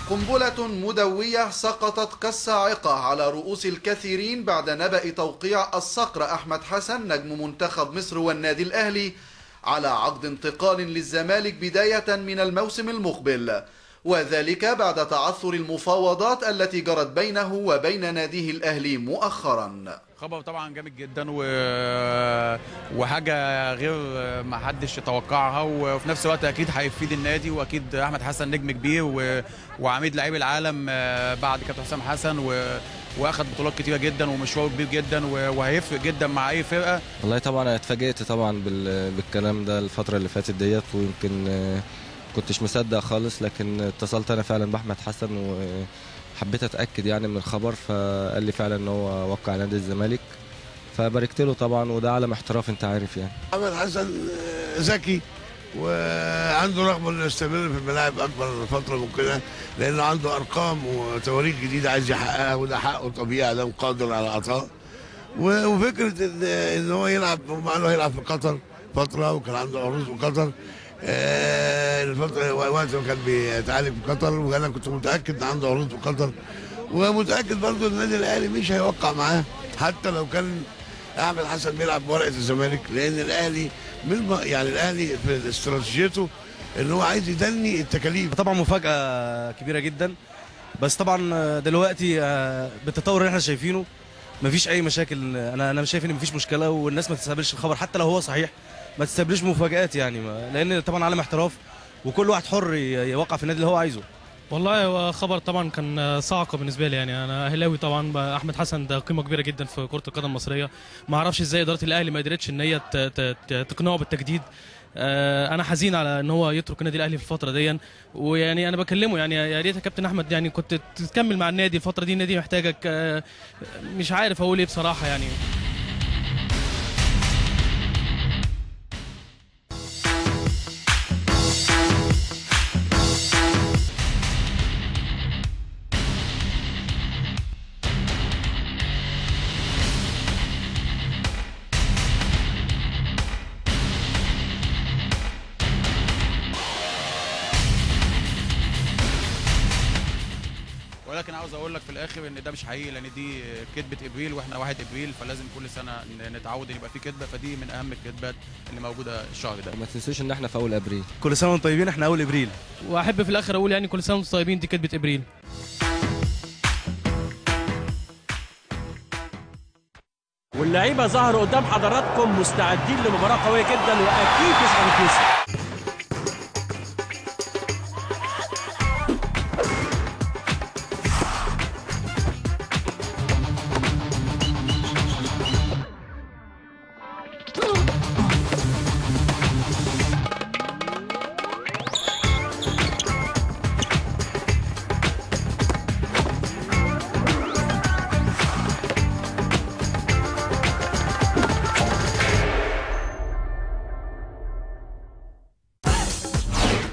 قنبلة مدوية سقطت كالصاعقة على رؤوس الكثيرين بعد نبأ توقيع الصقر أحمد حسن نجم منتخب مصر والنادي الأهلي على عقد انتقال للزمالك بداية من الموسم المقبل، وذلك بعد تعثر المفاوضات التي جرت بينه وبين ناديه الأهلي مؤخرا. خبر طبعا جامد جدا وحاجه غير ما حدش يتوقعها، وفي نفس الوقت اكيد هيفيد النادي، واكيد احمد حسن نجم كبير وعميد لاعبي العالم بعد كابتن حسام حسن، واخد بطولات كتيره جدا ومشوار كبير جدا وهيفرق جدا مع اي فرقه. والله طبعا انا اتفاجئت طبعا بالكلام ده الفتره اللي فاتت ديت، ويمكن كنتش مصدق خالص، لكن اتصلت انا فعلا باحمد حسن وحبيت اتاكد يعني من الخبر، فقال لي فعلا ان هو وقع نادي الزمالك، فباركت له طبعا، وده علم احتراف انت عارف يعني. احمد حسن ذكي وعنده رغبه انه يستمر في الملاعب اكبر فتره ممكنه، لانه عنده ارقام وتواريخ جديده عايز يحققها، وده حقه طبيعي، ده قادر على العطاء. وفكره ان هو يلعب، مع انه هيلعب في قطر فتره وكان عنده عروض في قطر، الفتره وقت ما كان بيتعالج في قطر، وانا كنت متاكد ان عنده عروض في قطر، ومتاكد برضه ان النادي الاهلي مش هيوقع معاه حتى لو كان احمد حسن بيلعب بورقه الزمالك، لان الاهلي يعني الاهلي في استراتيجيته ان هو عايز يدني التكاليف. طبعا مفاجاه كبيره جدا، بس طبعا دلوقتي بالتطور اللي احنا شايفينه مفيش اي مشاكل. انا شايف ان مفيش مشكله، والناس ما تستقبلش الخبر حتى لو هو صحيح، ما تستقبلش مفاجآت يعني، لان طبعا عالم احتراف وكل واحد حر يوقع في النادي اللي هو عايزه. والله هو خبر طبعا كان صعقه بالنسبه لي، يعني انا اهلاوي طبعا، احمد حسن ده قيمه كبيره جدا في كره القدم المصريه، ما اعرفش ازاي اداره الاهلي ما قدرتش ان هي تقنعه بالتجديد. انا حزين على ان هو يترك النادي الاهلي في الفتره دي، ويعني انا بكلمه يعني يا ريت يا كابتن احمد يعني كنت تكمل مع النادي الفتره دي، النادي محتاجك. مش عارف اقول ايه بصراحه يعني. ولكن عاوز اقول لك في الاخر ان ده مش حقيقي، لان دي كذبه ابريل واحنا 1 ابريل، فلازم كل سنه نتعود ان يبقى في كذبه، فدي من اهم الكذبات اللي موجوده الشهر ده. وما تنسوش ان احنا في اول ابريل. كل سنه وانتم طيبين، احنا اول ابريل. واحب في الاخر اقول يعني كل سنه وانتم طيبين، دي كذبه ابريل. واللعيبه ظهروا قدام حضراتكم مستعدين لمباراه قويه جدا، واكيد يصعد الكوسه.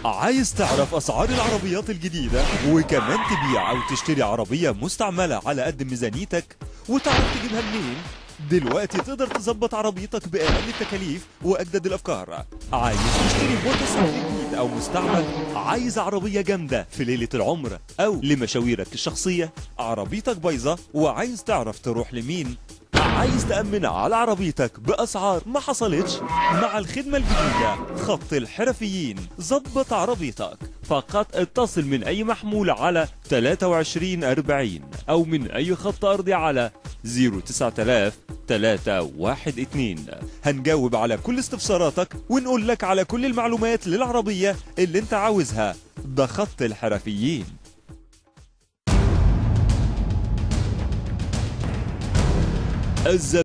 عايز تعرف أسعار العربيات الجديدة وكمان تبيع أو تشتري عربية مستعملة على قد ميزانيتك وتعرف تجيبها منين؟ دلوقتي تقدر تظبط عربيتك بأقل التكاليف وأجدد الأفكار. عايز تشتري موتوسيكل جديد أو مستعمل؟ عايز عربية جامدة في ليلة العمر أو لمشاويرك الشخصية؟ عربيتك بايظة وعايز تعرف تروح لمين؟ عايز تأمن على عربيتك بأسعار ما حصلتش؟ مع الخدمة الجديدة خط الحرفيين. ظبط عربيتك، فقط اتصل من أي محمول على 2340 أو من أي خط أرضي على 09312. هنجاوب على كل استفساراتك ونقول لك على كل المعلومات للعربية اللي انت عاوزها. ده خط الحرفيين.